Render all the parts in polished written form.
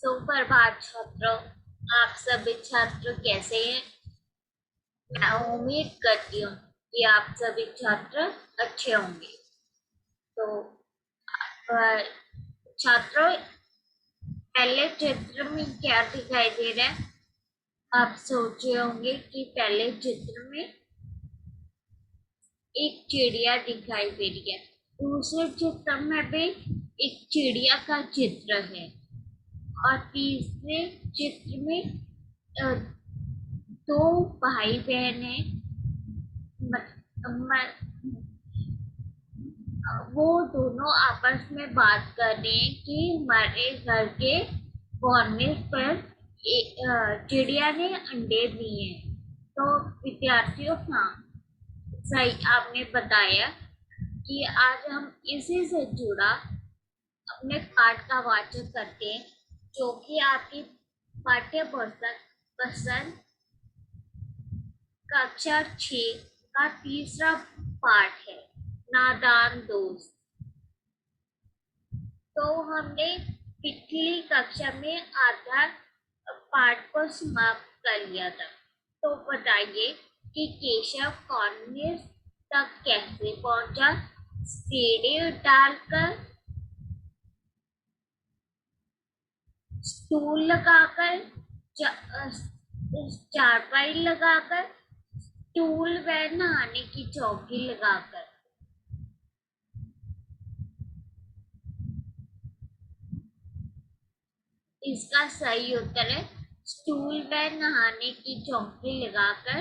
सुप्रभात छात्रों। आप सभी छात्र कैसे हैं? मैं उम्मीद करती हूँ कि आप सभी छात्र अच्छे होंगे। तो अ, छात्रों, पहले चित्र में क्या दिखाई दे रहा है? आप सोचे होंगे कि पहले चित्र में एक चिड़िया दिखाई दे रही है। दूसरे चित्र में भी एक चिड़िया का चित्र है और तीसरे चित्र में अ, दो भाई बहन है। वो दोनों आपस में बात कर रहे हैं कि हमारे घर के कॉर्निस पर चिड़िया ने अंडे दिए हैं। तो विद्यार्थियों, हाँ, सही आपने बताया कि आज हम इसी से जुड़ा अपने पाठ का वाचक करते हैं, जो कि आपकी पाठ्य पुस्तक पसंद कक्षा 6 का तीसरा पाठ है, नादान दोस्त। तो हमने पिछली कक्षा में आधा पाठ को समाप्त कर लिया था। तो बताइए कि केशव कॉर्निस तक कैसे पहुंचा? सीढ़ी डालकर, स्टूल लगाकर, चारपाई लगाकर, स्टूल व नहाने की चौकी लगाकर। इसका सही उत्तर है स्टूल व नहाने की चौकी लगाकर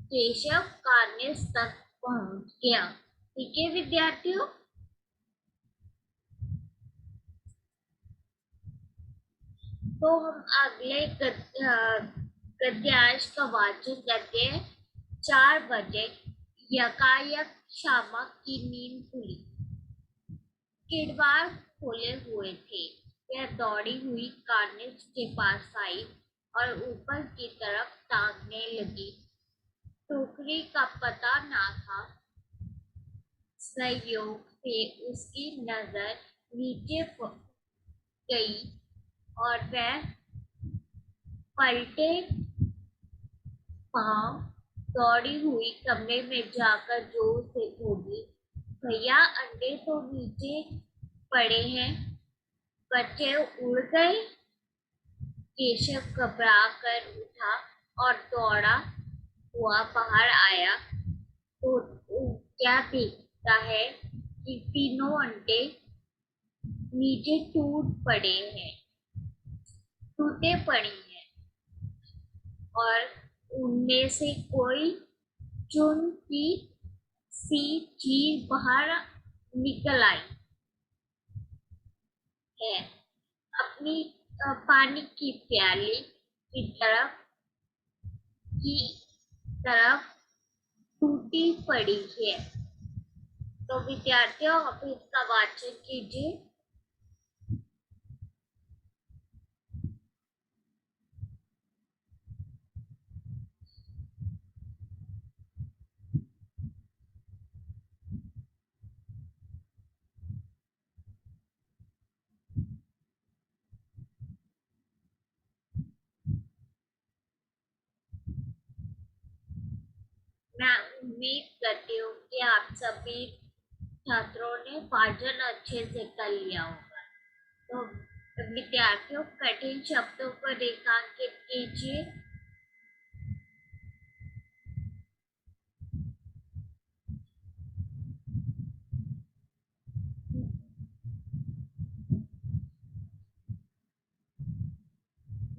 केशव कॉर्निस तक पहुंच गया। ठीक है विद्यार्थियों। तो हम अगले गद्यांश का वाचन करते हैं। 4 बजे यकायक श्यामा की नींद खुली। किरवार खोले हुए थे। वह दौड़ी हुई कॉर्निस के पास आई और ऊपर की तरफ ताकने लगी। टोकरी का पता ना था। संयोग से उसकी नजर नीचे गई और वह पलटे पांव दौड़ी हुई कमरे में जाकर जोर से बोली, भैया अंडे तो नीचे पड़े हैं। बच्चे उड़ गए। केशव घबरा कर उठा और दौड़ा हुआ बाहर आया तो क्या देखता है कि तीनों अंडे नीचे टूटे पड़े हैं और उनमें से कोई चुन की सी चीज बाहर निकल आई है। अपनी पानी की प्याली की तरफ टूटी पड़ी है। तो विद्यार्थियों, आप इसका वाचन कीजिए। मैं उम्मीद करती हूँ कि आप सभी छात्रों ने वाचन अच्छे से कर लिया होगा। तो विद्यार्थियों, कठिन शब्दों को रेखांकित कीजिए।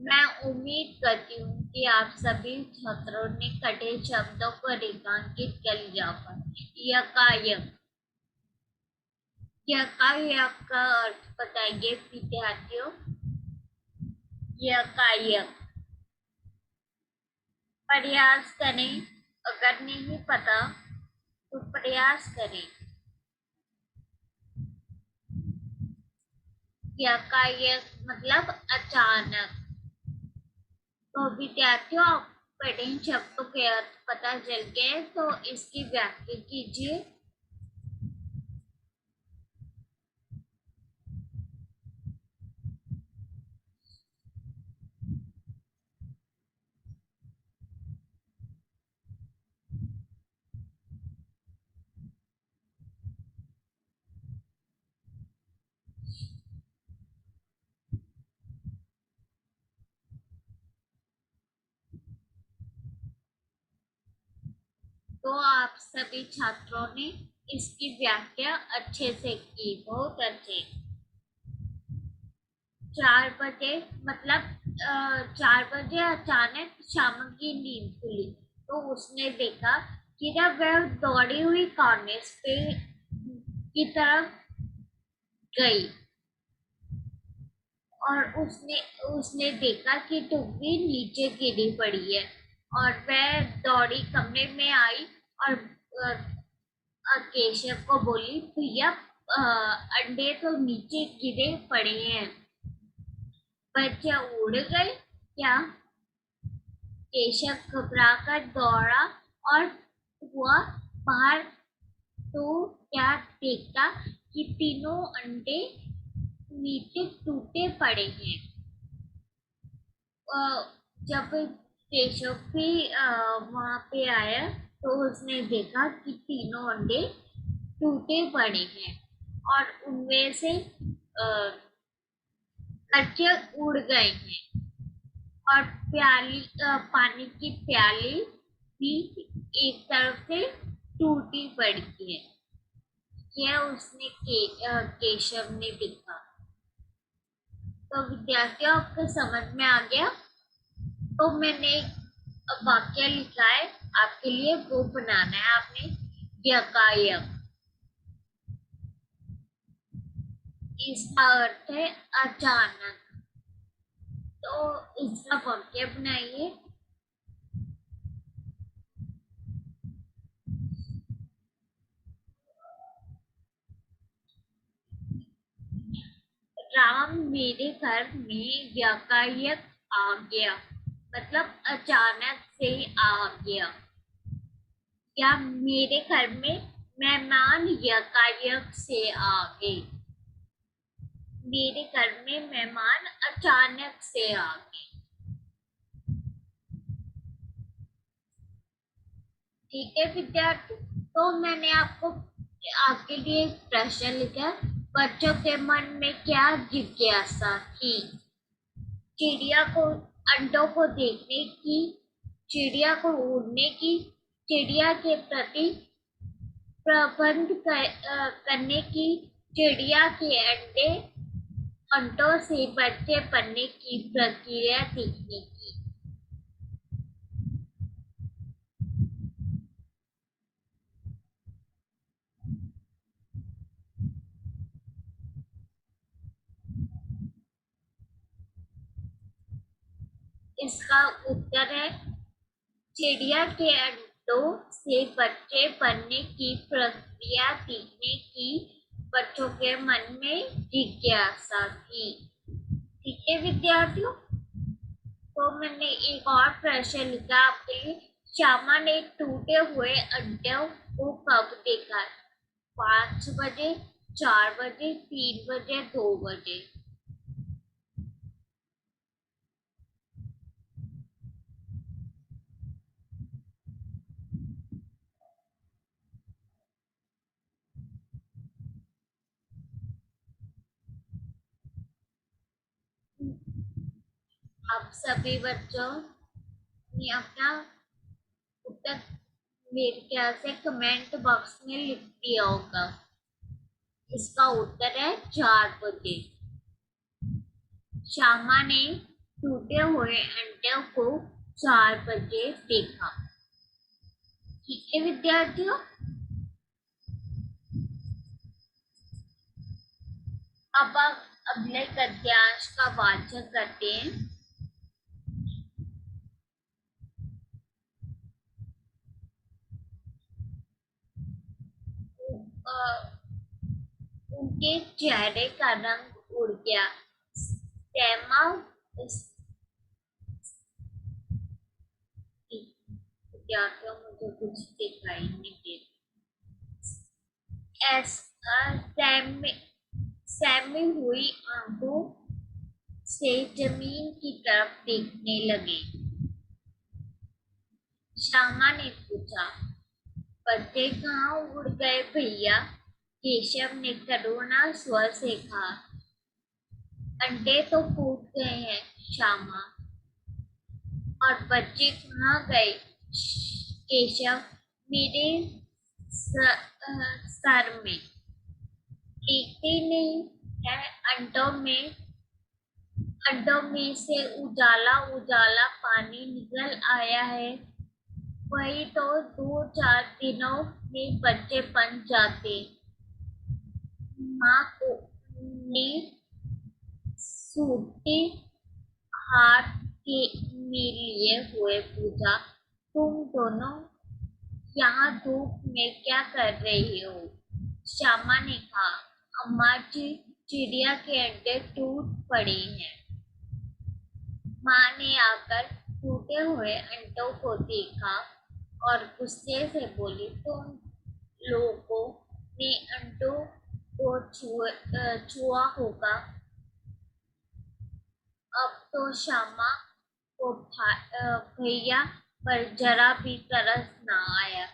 मैं उम्मीद करती हूँ कि आप सभी छात्रों ने कठिन शब्दों को रेखांकित कर लिया होगा। यकायक, यकायक का अर्थ बताइए विद्यार्थियों। यकायक, प्रयास करें। अगर नहीं पता तो प्रयास करें। यकायक मतलब अचानक। तो विद्यार्थियों, आप कठिन शब्दों के अर्थ पता चल गए, तो इसकी व्याख्या कीजिए। तो आप सभी छात्रों ने इसकी व्याख्या अच्छे से की, बहुत अच्छे। 4 बजे मतलब 4 बजे अचानक श्यामा की नींद खुली तो उसने देखा कि जब वह दौड़ी हुई कॉर्निस पे की तरफ गई और उसने उसने देखा कि टुकड़ी नीचे गिरी पड़ी है और वह दौड़ी कमरे में आई और केशव को बोली, भैया अंडे तो नीचे गिरे पड़े हैं, बच्चे उड़ गए क्या? केशव घबराकर दौड़ा और हुआ बाहर तो क्या देखता कि तीनों अंडे नीचे टूटे पड़े हैं। जब केशव भी वहां पे आया तो उसने देखा कि तीनों अंडे टूटे पड़े हैं और उनमें से बच्चे उड़ गए हैं और पानी की प्याली भी एक तरफ से टूटी पड़ी है। यह उसने केशव ने देखा। तो विद्यार्थियों, आपको समझ में आ गया? तो मैंने एक वाक्य लिखा है आपके लिए, वो बनाना है आपने। यकायक, इसका अर्थ है अचानक। तो इसका वाक्य बनाइए। राम मेरे घर में यकायक आ गया, मतलब अचानक से आ गया। या मेरे घर में मेहमान यकायक से आ गए। मेरे घर में मेहमान अचानक से आ गए। ठीक है विद्यार्थी, तो मैंने आपको आपके लिए एक प्रश्न लिखा। बच्चों के मन में क्या जिज्ञासा थी? चिड़िया को अंडों को देखने की, चिड़िया को उड़ने की, चिड़िया के प्रति करने की, चिड़िया के अंडों से बच्चे बनने की प्रक्रिया सीखने की। इसका उत्तर है चिड़िया के अंडों से बच्चे बनने की प्रक्रिया सीखने की बच्चों के मन में जिज्ञासा थी। ठीक है विद्यार्थियों, तो मैंने एक और प्रश्न लिखा आपके लिए। श्यामा ने टूटे हुए अंडों को कब देखा? 5 बजे, 4 बजे, 3 बजे, 2 बजे। आप सभी बच्चों ने अपना उत्तर मेरे ख्याल से कमेंट बॉक्स में लिख दिया होगा। इसका उत्तर है 4 बजे। श्यामा ने टूटे हुए अंडों को 4 बजे देखा। ठीक है विद्यार्थियों, अब आप अगले गद्यांश का वाचन करते हैं। उनके चेहरे का रंग उड़ गया। सैमा विद्यार्थियों, मुझे कुछ दिखाई नहीं दे सहमी हुई आंखों से जमीन की तरफ देखने लगे। श्यामा ने पूछा, पत्ते कहाँ उड़ गए भैया? केशव ने करुणा स्वर से कहा, अंडे तो फूट गए हैं श्यामा। और बच्चे कहाँ गए केशव? मेरे सर में टिकती नहीं है। अंडों में से उजाला उजाला पानी निकल आया है। वही तो 2-4 दिनों में बच्चे बन जाते। माँ को ने सूखे हाथ के में लिए हुए पूछा, तुम दोनों यहाँ धूप में क्या कर रही हो? श्यामा ने कहा, अम्मा जी, चिड़िया के अंडे टूट पड़े हैं। माँ ने आकर टूटे हुए अंडों को देखा और गुस्से से बोली, तुम लोगों ने अंडों को छुआ होगा। अब तो श्यामा को भैया पर जरा भी तरस न आया।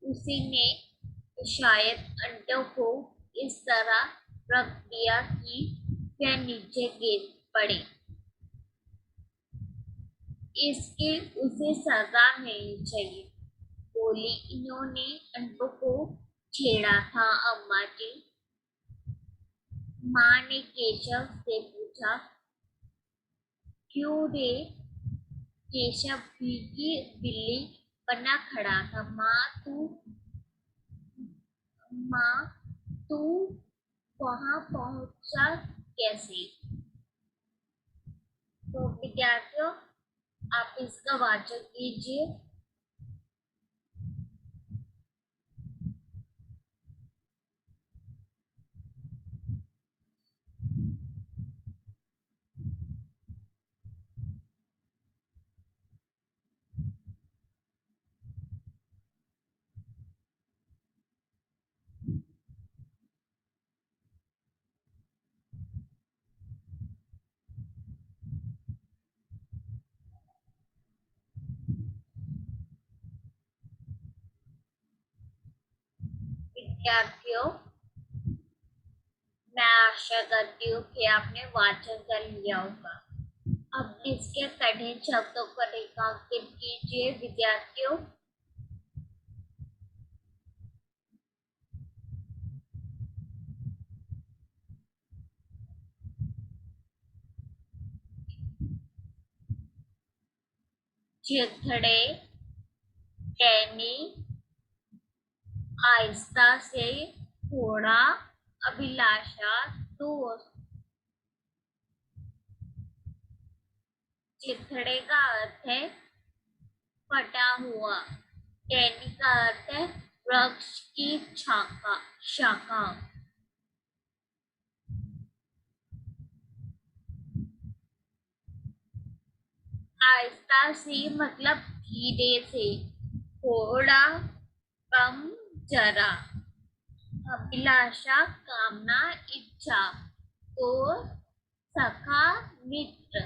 उसी ने शायद अंडों को इस तरह रख दिया कि वे नीचे गिर पड़े। इसकी उसे सजा मिलनी चाहिए, बोली, इन्होंने अंडों को छेड़ा था अम्मा जी। माँ ने केशव से पूछा, क्यों रे? केशव भीगी बिल्ली बना खड़ा था। माँ तू वहां पहुंचा कैसे? तो विद्यार्थियों, आप इसका वाचक कीजिए। विद्यार्थियों, मैं आशा करती हूँ कि आपने वाचन कर लिया होगा। अब इसके कठिन शब्दों को रेखांकित कीजिए विद्यार्थियों। चिथड़े, टहनी, आहिस्ता से, थोड़ा, अभिलाषा, दोस्त। चिथड़े का अर्थ है फटा हुआ। टहनी का अर्थ है वृक्ष की शाखा। आहिस्ता से मतलब धीरे से, थोड़ा, कम, जरा। अभिलाषा कामना इच्छा, और सखा मित्र।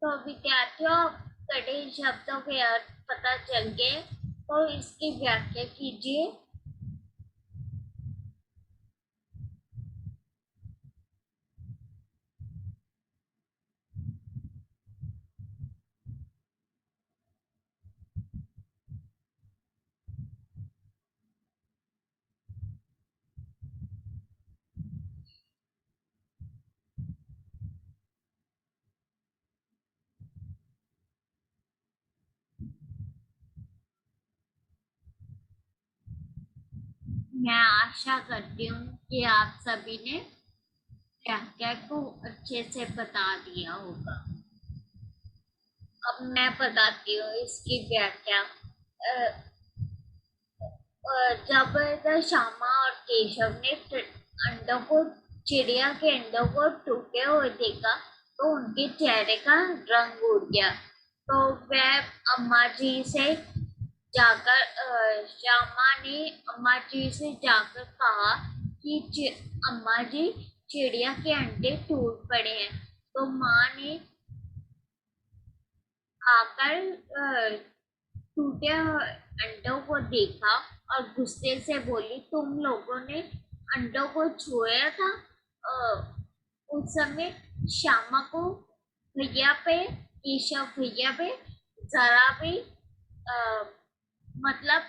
तो विद्यार्थियों, कठिन शब्दों के अर्थ पता चल गए, तो इसकी व्याख्या कीजिए। मैं आशा करती हूँ कि आप सभी ने व्याख्या को अच्छे से बता दिया होगा। अब मैं बताती हूँ इसकी व्याख्या। जब श्यामा और केशव ने अंडों को चिड़िया के अंडों को टूटे हुए देखा तो उनके चेहरे का रंग उड़ गया। तो वह अम्मा जी से जाकर श्यामा ने अम्मा जी से जाकर कहा कि अम्मा जी, चिड़िया के अंडे टूट पड़े हैं। तो माँ ने आकर टूटे अंडों को देखा और गुस्से से बोली, तुम लोगों ने अंडों को छुआ था? उस समय श्यामा को भैया पे, केशव भैया पे जरा भी मतलब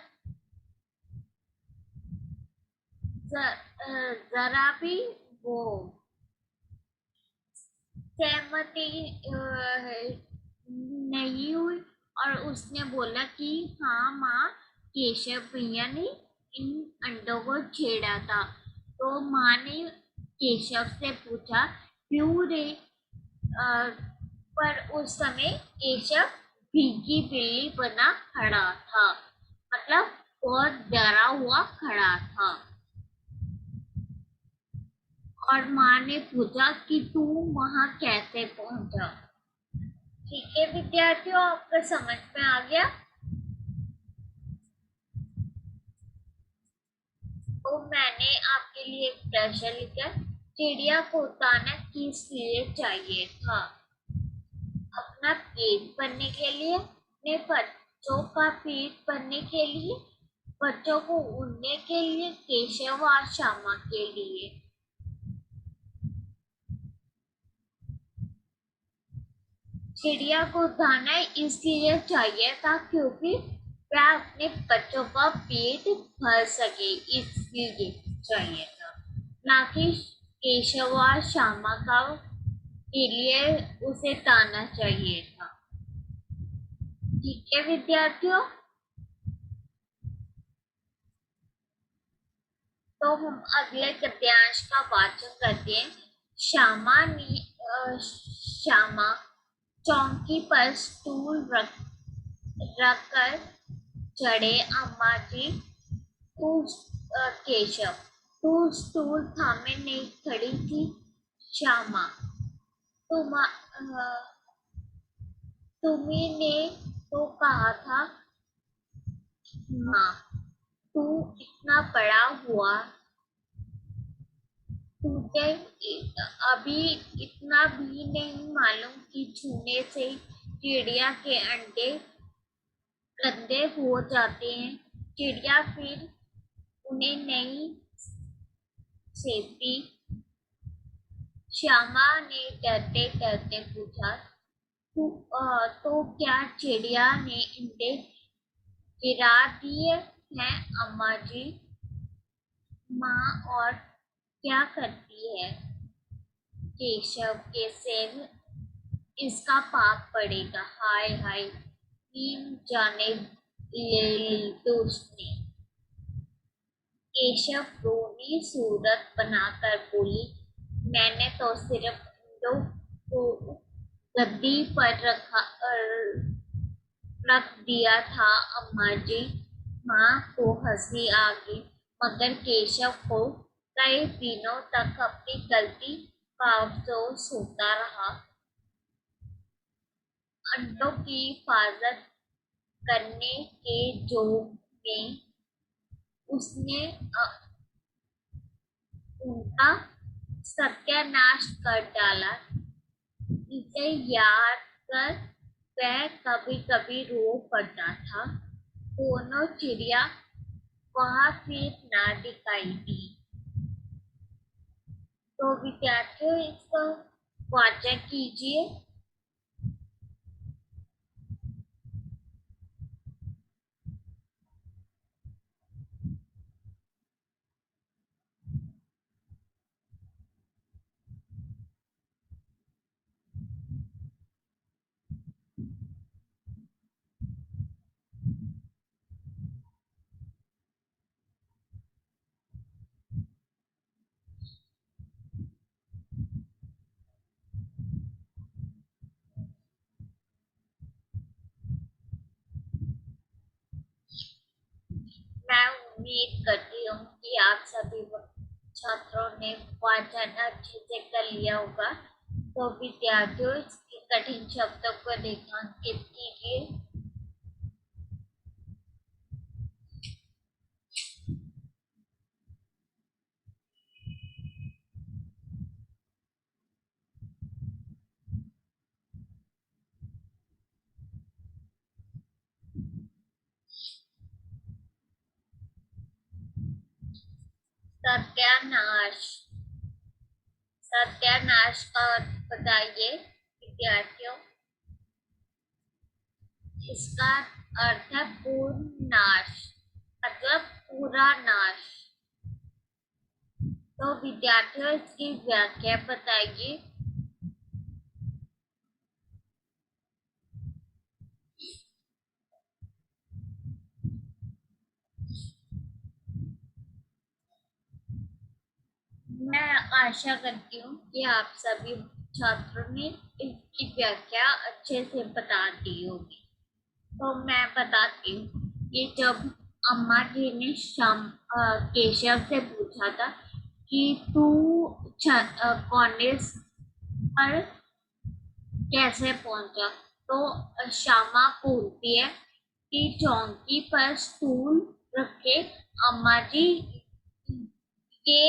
जरा भी वो सहमति नहीं हुई और उसने बोला कि हाँ माँ, केशव भैया ने इन अंडों को छेड़ा था। तो माँ ने केशव से पूछा क्यों रे। अ, पर उस समय केशव भीगी बिल्ली बना खड़ा था, मतलब बहुत डरा हुआ खड़ा था। और माँ ने पूछा कि तू वहां कैसे पहुंचा। ठीक है विद्यार्थियों, आपको समझ में आ गया। तो मैंने आपके लिए एक प्रश्न लिखा, चिड़िया को दाना किस लिए चाहिए था? अपना पेट भरने के लिए, अपने बच्चों का पेट भरने के लिए, बच्चों को उड़ने के लिए, केशव और श्यामा के लिए। चिड़िया को दाना इसलिए चाहिए था क्योंकि वह अपने बच्चों का पेट भर सके, इसलिए चाहिए था। ना कि केशव और श्यामा का के लिए उसे दाना चाहिए था। ठीक है विद्यार्थियों, तो हम अगले गद्यांश का वाचन करते हैं। श्यामा चौकी पर स्टूल रखकर चढ़े। अम्मा जी, तू केशव, तू स्टूल थामे नहीं खड़ी थी। श्यामा, तुम्ही ने तो कहा था। माँ, तू इतना बड़ा हुआ, तुझे अभी इतना भी नहीं मालूम कि छूने से चिड़िया के अंडे गंदे हो जाते हैं। चिड़िया फिर उन्हें नहीं सेती। श्यामा ने डरते डरते पूछा, तो क्या चिड़िया ने अंडे गिरा दिए हैं अम्मा जी? माँ, और क्या करती है? केशव के सिर इसका पाप पड़ेगा। हाय हाय, तीन जाने ले ली तो उसने। केशव रोनी सूरत बनाकर बोली, मैंने तो सिर्फ अंडों को गद्दी पर रख दिया था अम्मा जी। माँ को हंसी आ गई, मगर केशव को कई दिनों तक अपनी गलती का अफसोस होता रहा। अंडों की हिफाजत करने के जोग में उसने उनका सत्यानाश कर डाला। इसे याद कर वह कभी कभी रो पड़ता था। दोनों चिड़िया वहां फिर ना दिखाई दी। तो विद्यार्थियों, इसका वाचन कीजिए। मैं उम्मीद करती हूँ कि आप सभी छात्रों ने वाचन अच्छे से कर लिया होगा। तो विद्यार्थियों, इसके कठिन शब्दों को रेखांकित कीजिए। सत्यानाश, सत्यानाश का अर्थ बताइए विद्यार्थियों। इसका अर्थ है पूर्ण नाश, मतलब पूरा नाश। तो विद्यार्थियों इसकी व्याख्या बताइए। मैं आशा करती हूँ कि आप सभी छात्रों ने इसकी व्याख्या अच्छे से बता दी होगी। तो मैं बताती हूँ कि जब अम्मा जी ने केशव से पूछा था कि तू कॉलेज पर कैसे पहुंचा, तो श्यामा बोलती है कि चौकी पर स्टूल रखे अम्मा जी के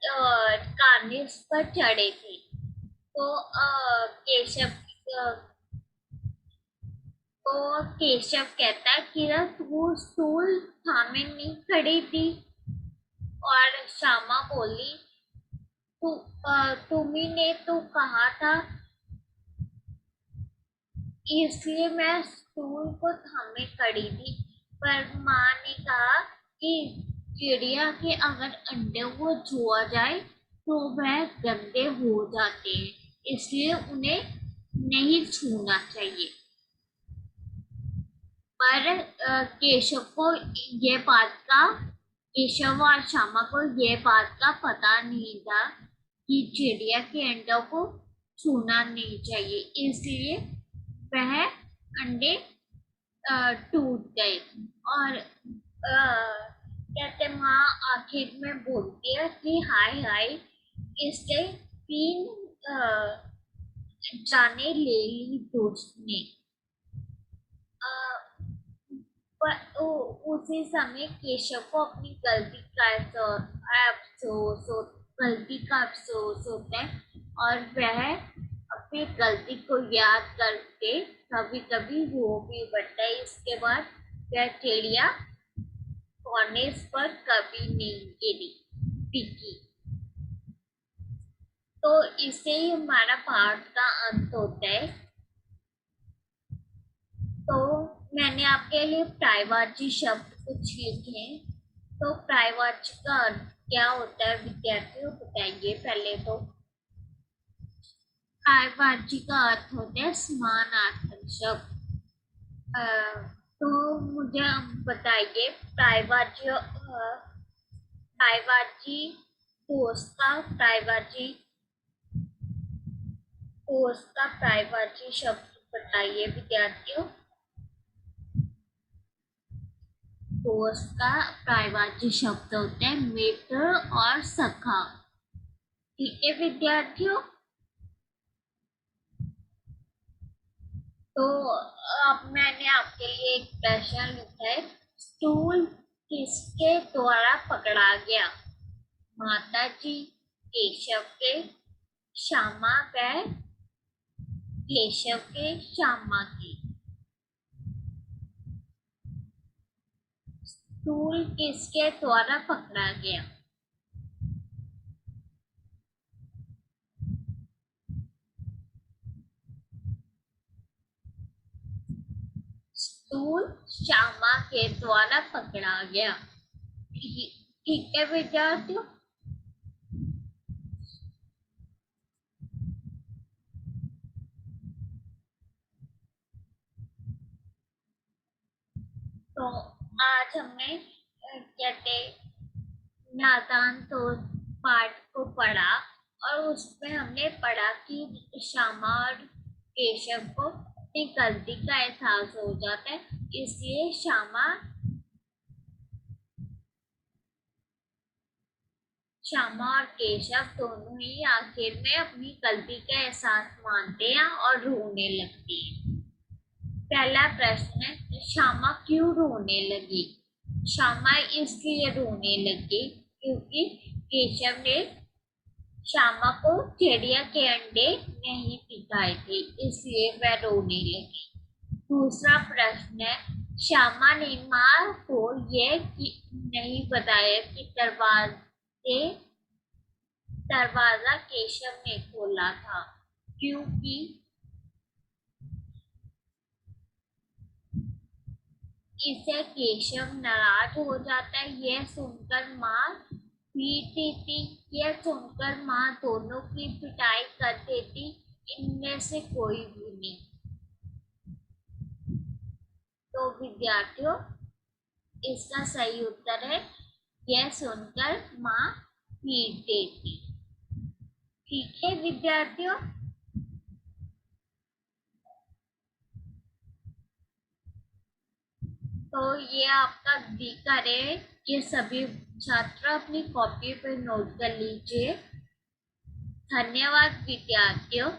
कार्निस पर चढ़े थे। तो केशव कहता है कि तू स्टूल थामे नहीं खड़ी थी। और श्यामा बोली तू तुम्ही ने तो कहा था, इसलिए मैं स्टूल को थामे खड़ी थी। पर माँ ने कहा कि चिड़िया के अगर अंडे को छुआ जाए तो वह गंदे हो जाते हैं, इसलिए उन्हें नहीं छूना चाहिए। पर केशव और श्यामा को ये बात का पता नहीं था कि चिड़िया के अंडों को छूना नहीं चाहिए, इसलिए वह अंडे टूट गए। और कहते माँ आखिर में बोलती है कि हाय हाय, इससे 3 जाने ले ली दोस्त ने। उसी समय केशव को अपनी गलती का अफसोस होता है और वह अपनी गलती को याद करके कभी कभी रो भी पड़ता है। इसके बाद वह चिड़िया कॉर्निस पर कभी नहीं टिकी। तो इससे ही हमारा पाठ का अंत होता है। तो मैंने आपके लिए पर्यायवाची शब्द कुछ लिखे हैं। तो पर्यायवाची का अर्थ क्या होता है विद्यार्थियों, बताइए पहले। तो पर्यायवाची का अर्थ होता है समानार्थक शब्द। तो मुझे बताइए पर्यायवाची कोष का पर्यायवाची शब्द बताइए विद्यार्थियों। दोस्त का पर्यायवाची शब्द होते हैं मित्र और सखा। ठीक है विद्यार्थियों। तो अब मैंने आपके लिए एक प्रश्न लिखा है, स्टूल किसके द्वारा पकड़ा गया? माता जी, केशव के, श्यामा के, केशव के, श्यामा के। स्टूल किसके द्वारा पकड़ा गया? स्टूल श्यामा के द्वारा पकड़ा गया। ठीक है विद्यार्थियों। तो आज हमने कहते नादान तो पाठ को पढ़ा और उसमें हमने पढ़ा कि श्यामा और केशव को अपनी गलती का एहसास हो जाता है, इसलिए श्यामा और केशव दोनों ही आखिर में अपनी गलती का एहसास मानते हैं और रोने लगते हैं। पहला प्रश्न है, श्यामा क्यों रोने लगी? श्यामा इसलिए रोने लगी क्योंकि केशव ने श्यामा को चिड़िया के अंडे नहीं दिखाए थे, इसलिए वह रोने लगी। दूसरा प्रश्न है, श्यामा ने माँ को यह नहीं बताया कि दरवाजा केशव ने खोला था, क्योंकि इससे केशव नाराज हो जाता है। यह सुनकर माँ पीटती थी। यह सुनकर माँ दोनों की पिटाई कर देती, इनमें से कोई भी नहीं। तो विद्यार्थियों, इसका सही उत्तर है यह सुनकर माँ पीट देती। ठीक है विद्यार्थियों। तो ये आपका दिक्कत है, ये सभी छात्र अपनी कॉपी पर नोट कर लीजिए। धन्यवाद विद्यार्थियों।